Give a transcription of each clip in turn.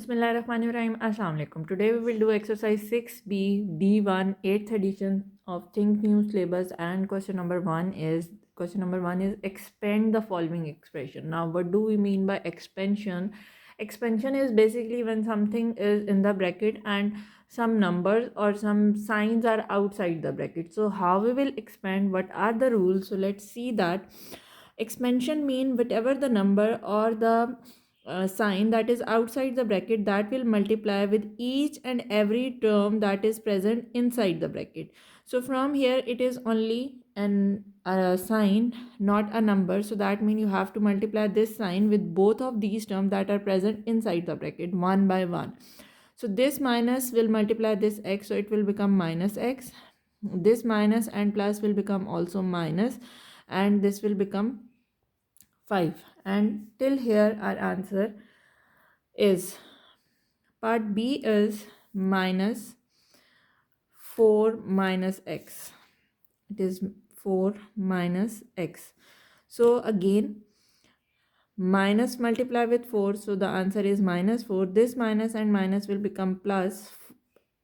Bismillahirrahmanirrahim. Assalamu alaikum. Today we will do exercise 6B D1 8th edition of Think New syllabus, and question number 1 is expand the following expression. Now what do we mean by expansion? Expansion is basically when something is in the bracket and some numbers or some signs are outside the bracket. So how we will expand, what are the rules? So let's see that expansion mean whatever the number or the sign that is outside the bracket that will multiply with each and every term that is present inside the bracket. So from here it is only an sign, not a number, so that means you have to multiply this sign with both of these terms that are present inside the bracket one by one. So this minus will multiply this x, so it will become minus x. This minus and plus will become also minus, and this will become 5. And till here our answer is part B is minus 4 minus x. It is 4 minus x. So again minus multiply with 4, so the answer is minus 4. This minus and minus will become plus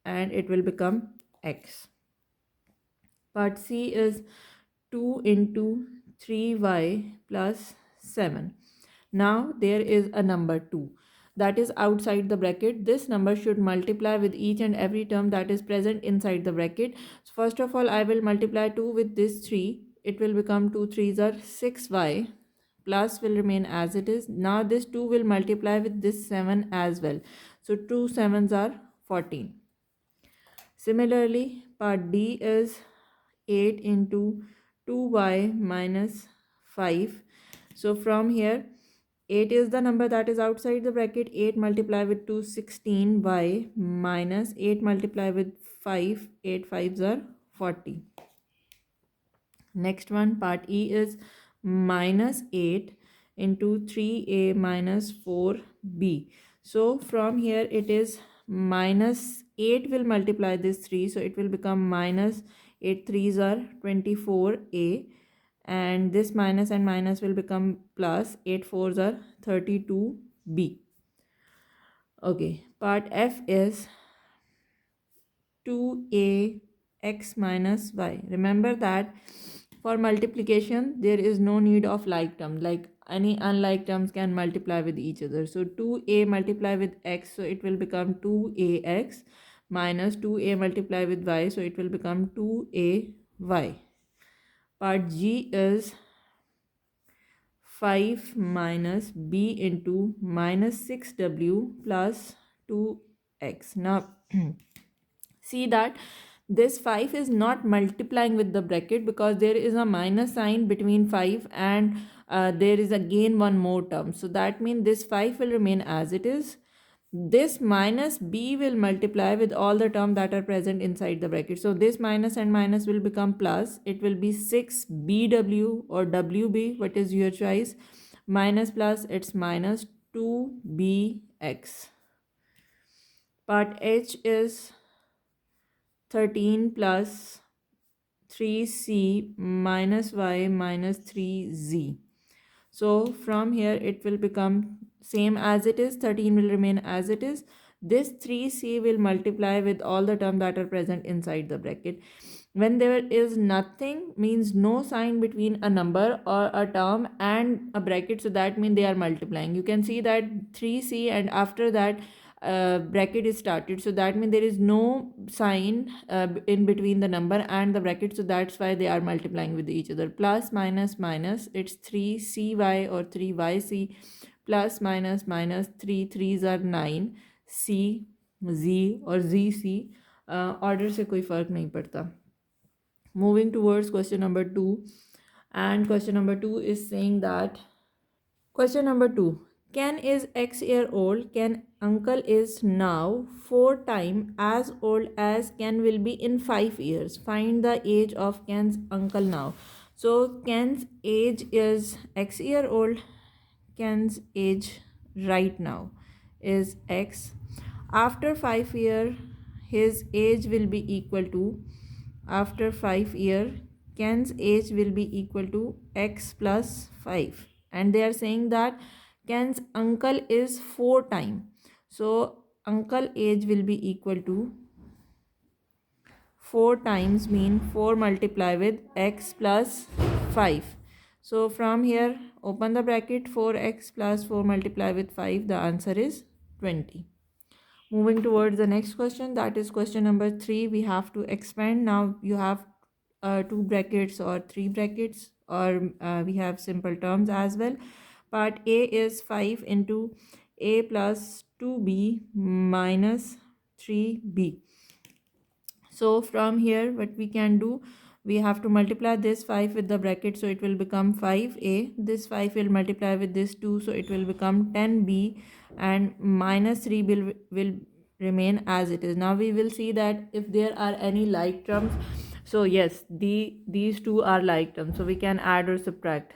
and it will become x. Part C is 2 into 3y plus 7. Now there is a number 2 that is outside the bracket. This number should multiply with each and every term that is present inside the bracket. So first of all I will multiply 2 with this 3. It will become 2 3s are 6y, plus will remain as it is. Now this 2 will multiply with this 7 as well. So 2 7s are 14. Similarly, part D is 8 into 2y minus 5. So from here 8 is the number that is outside the bracket. 8 multiply with 2 16y minus 8 multiply with 5, 8 5s are 40. Next one, part E, is minus 8 into 3a minus 4b. So from here it is minus 8 will multiply this 3, so it will become minus 8 3s are 24a, and this minus and minus will become plus 8 4s are 32b. Okay, part F is 2a x minus y. Remember that for multiplication there is no need of like term, like any unlike terms can multiply with each other. So 2a multiply with x, so it will become 2ax, minus 2a multiply with y, so it will become 2ay. Part G is 5 minus b into minus 6w plus 2x. Now see that this 5 is not multiplying with the bracket because there is a minus sign between 5 and there is again one more term. So that means this 5 will remain as it is. This minus b will multiply with all the terms that are present inside the bracket. So this minus and minus will become plus. It will be 6bw or wb, what is your choice, minus plus it's minus 2bx. Part H is 13 plus 3c minus y minus 3z. So from here it will become same as it is. 13 will remain as it is. This 3c will multiply with all the terms that are present inside the bracket. When there is nothing, means no sign between a number or a term and a bracket, so that means they are multiplying. You can see that 3c and after that bracket is started, so that means there is no sign in between the number and the bracket, so that's why they are multiplying with each other. Plus minus minus, it's 3cy or 3yc, plus minus minus 3 3s are 9, c z और zc order से कोई फ़र्क नहीं पड़ता. Moving towards question number 2, and question number 2 is saying that question number 2, Ken is X year old. Ken uncle is now 4 times as old as Ken will be in 5 years. Find the age of Ken's uncle now. So Ken's age is X year old. Ken's age right now is X. After 5 years, his age will be equal to, after 5 years, Ken's age will be equal to X plus 5. And they are saying that Ken's uncle is 4 times. So uncle age will be equal to 4 times mean 4 multiply with x plus 5. So from here open the bracket, 4x plus 4 multiply with 5, the answer is 20. Moving towards the next question, that is question number 3. We have to expand. Now you have 2 brackets or 3 brackets, or we have simple terms as well. Part A is 5 into a plus 2b minus 3b. So from here what we can do, we have to multiply this 5 with the bracket, so it will become 5a. This 5 will multiply with this 2, so it will become 10b, and minus 3 will remain as it is. Now we will see that if there are any like terms, so yes, these two are like terms, so we can add or subtract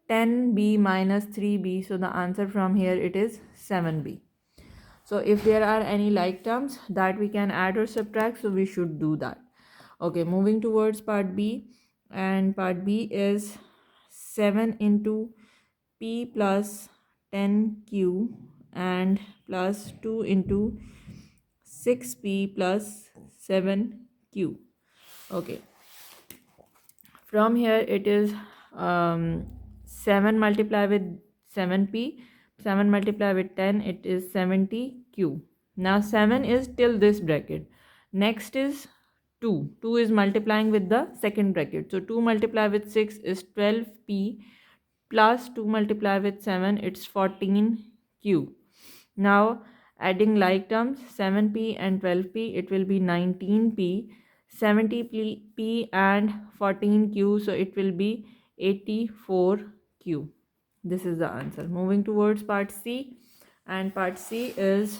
10b minus 3b, so the answer from here it is 7b. So if there are any like terms that we can add or subtract, so we should do that. Okay, moving towards part B, and part B is 7 into p plus 10q and plus 2 into 6p plus 7q. Okay, from here it is 7 multiply with 7p, 7 multiply with 10, it is 70q. Now 7 is till this bracket, next is 2 is multiplying with the second bracket, so 2 multiply with 6 is 12p plus 2 multiply with 7, it's 14q. Now adding like terms, 7p and 12p, it will be 19p, 70p and 14q, so it will be 84q. This is the answer. Moving towards part C, and part C is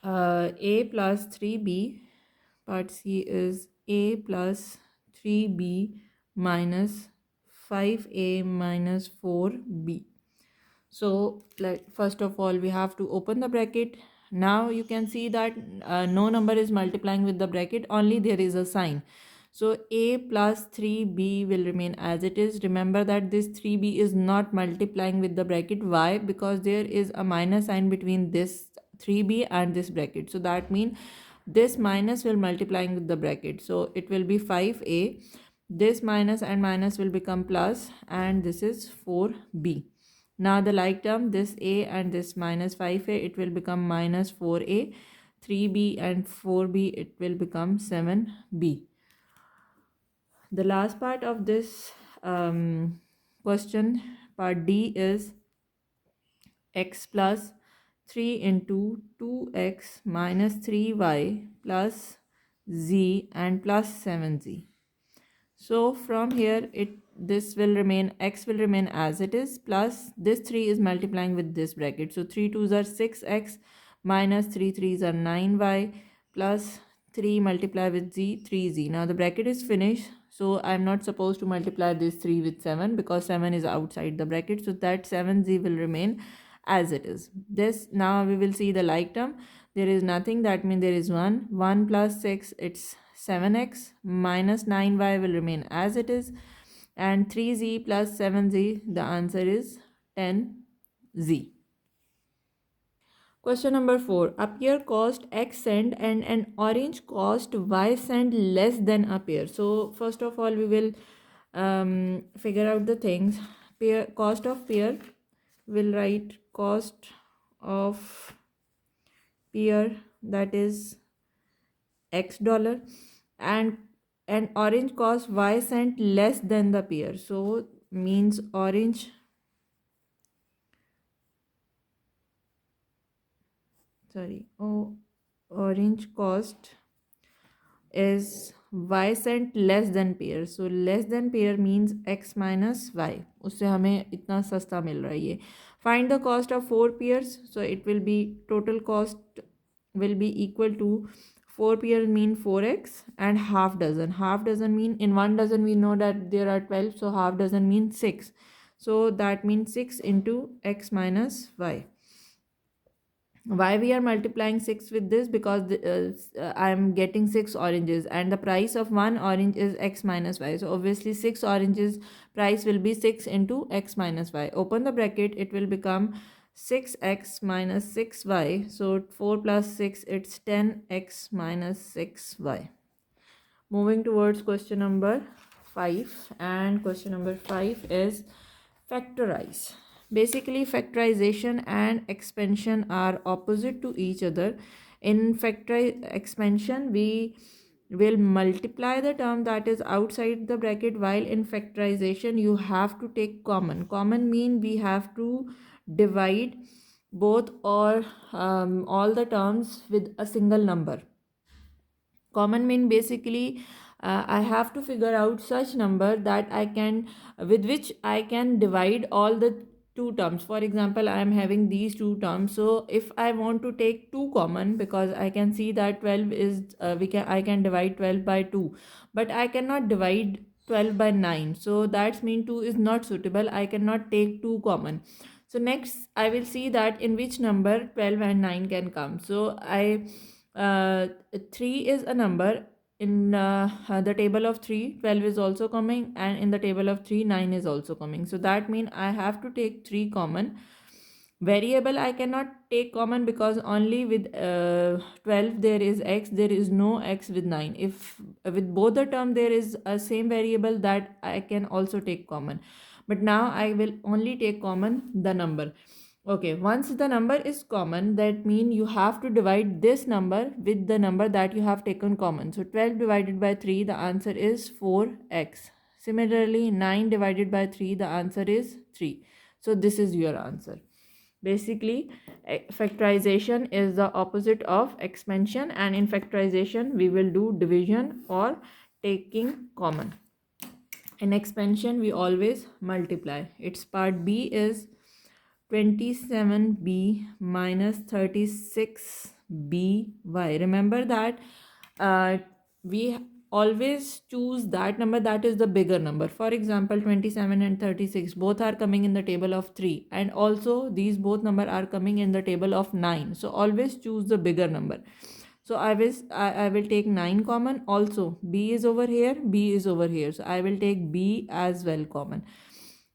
a plus 3b. Part C is a plus 3b minus 5a minus 4b. So first of all we have to open the bracket. Now you can see that no number is multiplying with the bracket, only there is a sign. So a plus 3b will remain as it is. Remember that this 3b is not multiplying with the bracket. Why? Because there is a minus sign between this 3b and this bracket. So that means this minus will multiplying with the bracket. So it will be 5a. This minus and minus will become plus, and this is 4b. Now the like term, this a and this minus 5a, it will become minus 4a. 3b and 4b, it will become 7b. The last part of this question, part D, is x plus 3 into 2x minus 3y plus z and plus 7z. So from here this will remain, x will remain as it is, plus this 3 is multiplying with this bracket. So 3 2s are 6x minus 3 3s are 9y plus 3 multiply with z, 3z. Now the bracket is finished, so I'm not supposed to multiply this 3 with 7 because 7 is outside the bracket. So that 7z will remain as it is. This, now we will see the like term. There is nothing, that means there is 1 plus 6, it's 7x minus 9y will remain as it is, and 3z plus 7z, the answer is 10z. Question number 4. A pear cost x cent and an orange cost y cent less than a pear. So first of all we will figure out the things. Pear, cost of pear, will write cost of pear, that is x dollar, and orange cost y cent less than the pear. So means orange, orange cost is y cent less than pear. So less than pear means x minus y, उससे हमें इतना सस्ता मिल रहा है ये. Find the cost of 4 pears. So it will be, total cost will be equal to 4 pears mean 4x and half dozen. Half dozen mean, in 1 dozen we know that there are 12, so half dozen means 6. So that means 6 into x minus y. Why we are multiplying 6 with this? Because I am getting 6 oranges and the price of 1 orange is x minus y. So obviously 6 oranges price will be 6 into x minus y. Open the bracket, it will become 6x minus 6y. So 4 plus 6, it's 10x minus 6y. Moving towards question number 5, and question number 5 is factorize. Basically, factorization and expansion are opposite to each other. In expansion, we will multiply the term that is outside the bracket, while in factorization you have to take common mean we have to divide both or all the terms with a single number. Common mean basically I have to figure out such number that I can, with which I can divide all the two terms. For example, I am having these two terms, so if I want to take two common, because I can see that 12 is I can divide 12 by 2, but I cannot divide 12 by 9, so that's mean 2 is not suitable, I cannot take two common. So next I will see that in which number 12 and 9 can come. So I 3 is a number. In the table of 3, 12 is also coming, and in the table of 3, 9 is also coming. So that means I have to take 3 common. Variable I cannot take common because only with 12 there is x, there is no x with 9. If with both the term there is a same variable, that I can also take common, but now I will only take common the number. Okay, once the number is common, that means you have to divide this number with the number that you have taken common. So 12 divided by 3, the answer is 4x. Similarly, 9 divided by 3, the answer is 3. So this is your answer. Basically, factorization is the opposite of expansion, and in factorization we will do division or taking common. In expansion we always multiply. Its part B is 27b minus 36by. Remember that we always choose that number that is the bigger number. For example, 27 and 36 both are coming in the table of 3, and also these both number are coming in the table of 9. So always choose the bigger number. So I will take 9 common. Also b is over here, b is over here, so I will take b as well common.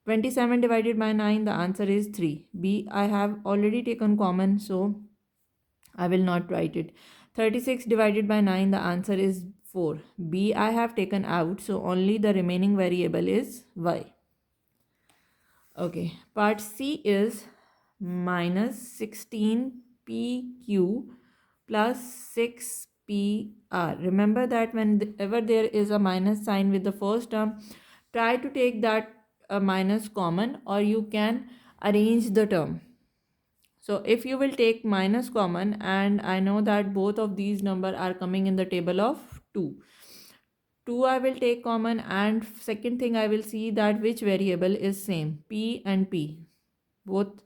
27 divided by 9, the answer is 3. B I have already taken common, so I will not write it. 36 divided by 9, the answer is 4. B I have taken out, so only the remaining variable is y. Okay, part C is minus 16pq plus 6pr. Remember that whenever there is a minus sign with the first term, try to take that minus common, or you can arrange the term. So if you will take minus common, and I know that both of these number are coming in the table of 2. 2 I will take common, and second thing I will see that which variable is same, p and p. Both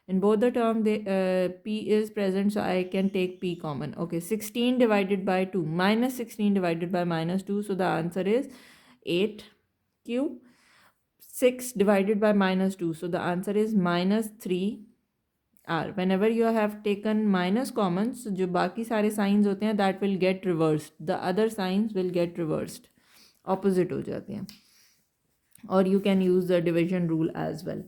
in both the term p is present, so I can take p common. Okay, 16 divided by 2 minus 16 divided by minus 2, so the answer is 8q. 6 divided by minus 2, so the answer is minus 3r. Whenever you have taken minus common, so जो बाकी सारे signs होते हैं that will get reversed, the other signs will get reversed, opposite हो जाते हैं. Or you can use the division rule as well.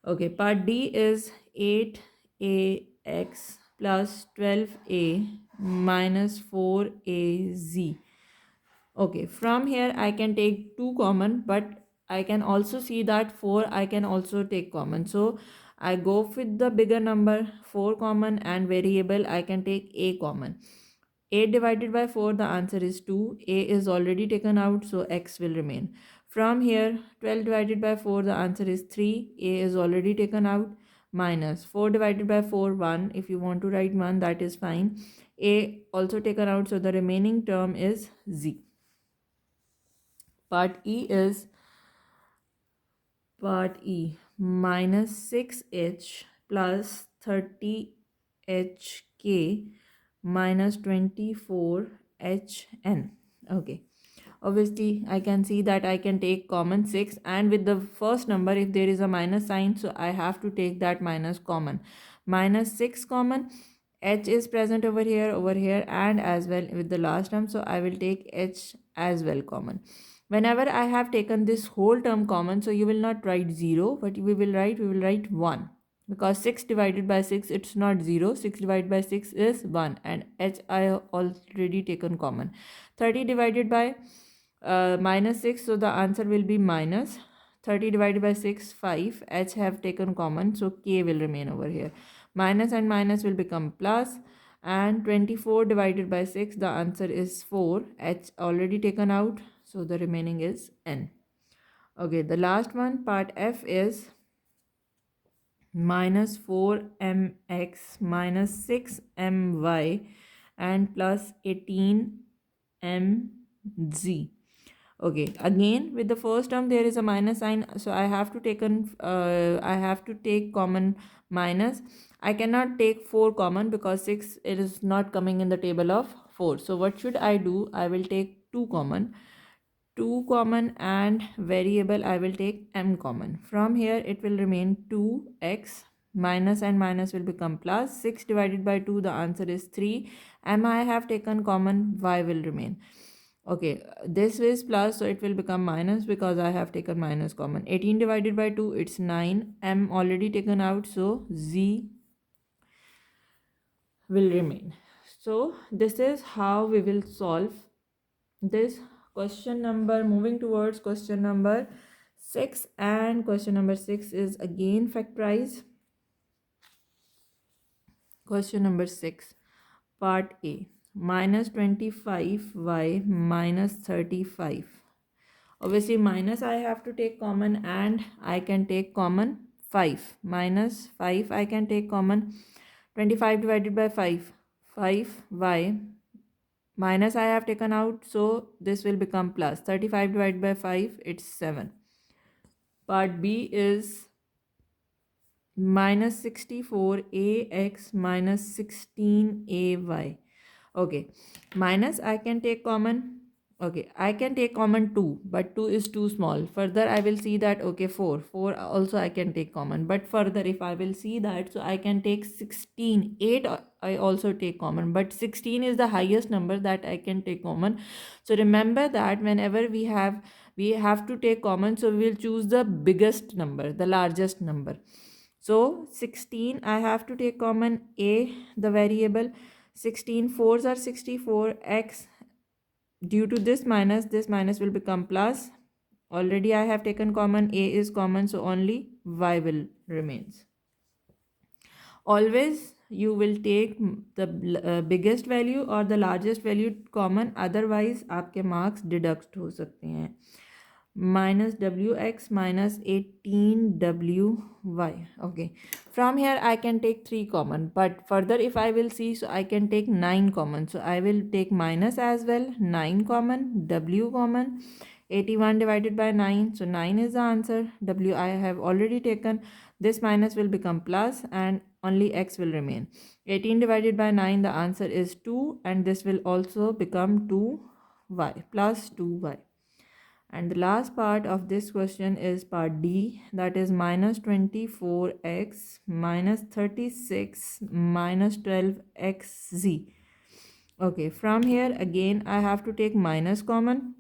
Okay, part D is 8ax plus 12a minus 4az. Okay, from here I can take 2 common, but I can also see that 4 I can also take common. So I go with the bigger number 4 common, and variable I can take a common. 8 divided by 4, the answer is 2. A is already taken out, so x will remain. From here, 12 divided by 4, the answer is 3. A is already taken out. Minus 4 divided by 4, 1. If you want to write 1, that is fine. A also taken out, so the remaining term is z. Part E is minus 6h plus 30hk minus 24hn. Okay, obviously I can see that I can take common 6, and with the first number if there is a minus sign, so I have to take that minus common. Minus 6 common, h is present over here, and as well with the last term, so I will take h as well common. Whenever I have taken this whole term common, so you will not write 0, but we will write 1. because 6 divided by 6 it's not 0, 6 divided by 6 is 1, and h I have already taken common. 30 divided by minus 6, so the answer will be minus. 30 divided by 6 5, h have taken common, so k will remain over here. Minus and minus will become plus, and 24 divided by 6, the answer is 4, h already taken out, so the remaining is n. Okay, the last one, part F, is minus 4mx minus 6my and plus 18mz. Okay, again with the first term there is a minus sign, so I have to take common minus. I cannot take 4 common because 6 it is not coming in the table of 4. So what should I do? I will take 2 common. 2 common, and variable I will take m common. From here it will remain 2x, minus and minus will become plus. 6 divided by 2, the answer is 3. M I have taken common, y will remain. Okay, this is plus, so it will become minus because I have taken minus common. 18 divided by 2, it's 9. M already taken out, so z will remain. So this is how we will solve this question number. Moving towards question number 6, and question number 6 is again factorize. Question number 6, part A, minus 25y minus 35. Obviously minus I have to take common, and I can take common 5. Minus 5 I can take common. 25 divided by 5, 5y, minus I have taken out, so this will become plus. 35 divided by 5, it's 7. Part B is minus 64ax minus 16ay. Okay, minus I can take common. Okay, I can take common 2, but 2 is too small. Further I will see that, okay, 4 also I can take common, but further if I will see that, so I can take 16. 8 I also take common, but 16 is the highest number that I can take common. So remember that whenever we have to take common, so we will choose the biggest number, the largest number. So 16 I have to take common, a the variable. 16 fours are 64, x, due to this minus will become plus. Already I have taken common, a is common, so only y will remains. Always you will take the biggest value or the largest value common, otherwise आपके marks deduct हो सकते हैं. Minus wx minus 18wy. Okay, from here I can take 3 common, but further if I will see, so I can take 9 common, so I will take minus as well. 9 common, w common. 81 divided by 9, so 9 is the answer. W I have already taken. This minus will become plus, and only x will remain. 18 divided by 9, the answer is 2, and this will also become 2y plus 2y. And the last part of this question is part D, that is minus 24x minus 36 minus 12xz. Okay, from here again I have to take minus common.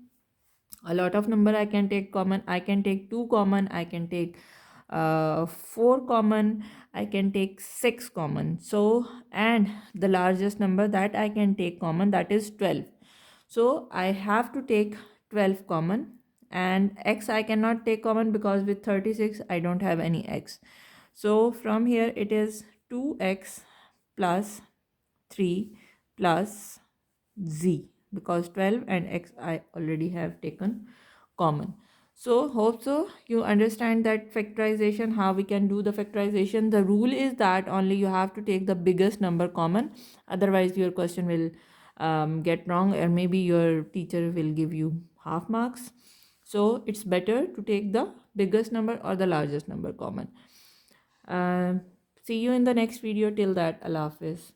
A lot of number I can take common. I can take 2 common, I can take 4 common, I can take 6 common. So, and the largest number that I can take common, that is 12. So I have to take 12 common, and x I cannot take common because with 36 I don't have any x. So from here it is 2x plus 3 plus z, because 12 and x I already have taken common. So hope so you understand that factorization, how we can do the factorization. The rule is that only you have to take the biggest number common, otherwise your question will get wrong, or maybe your teacher will give you half marks. So it's better to take the biggest number or the largest number common. See you in the next video. Till that, Allah Hafiz.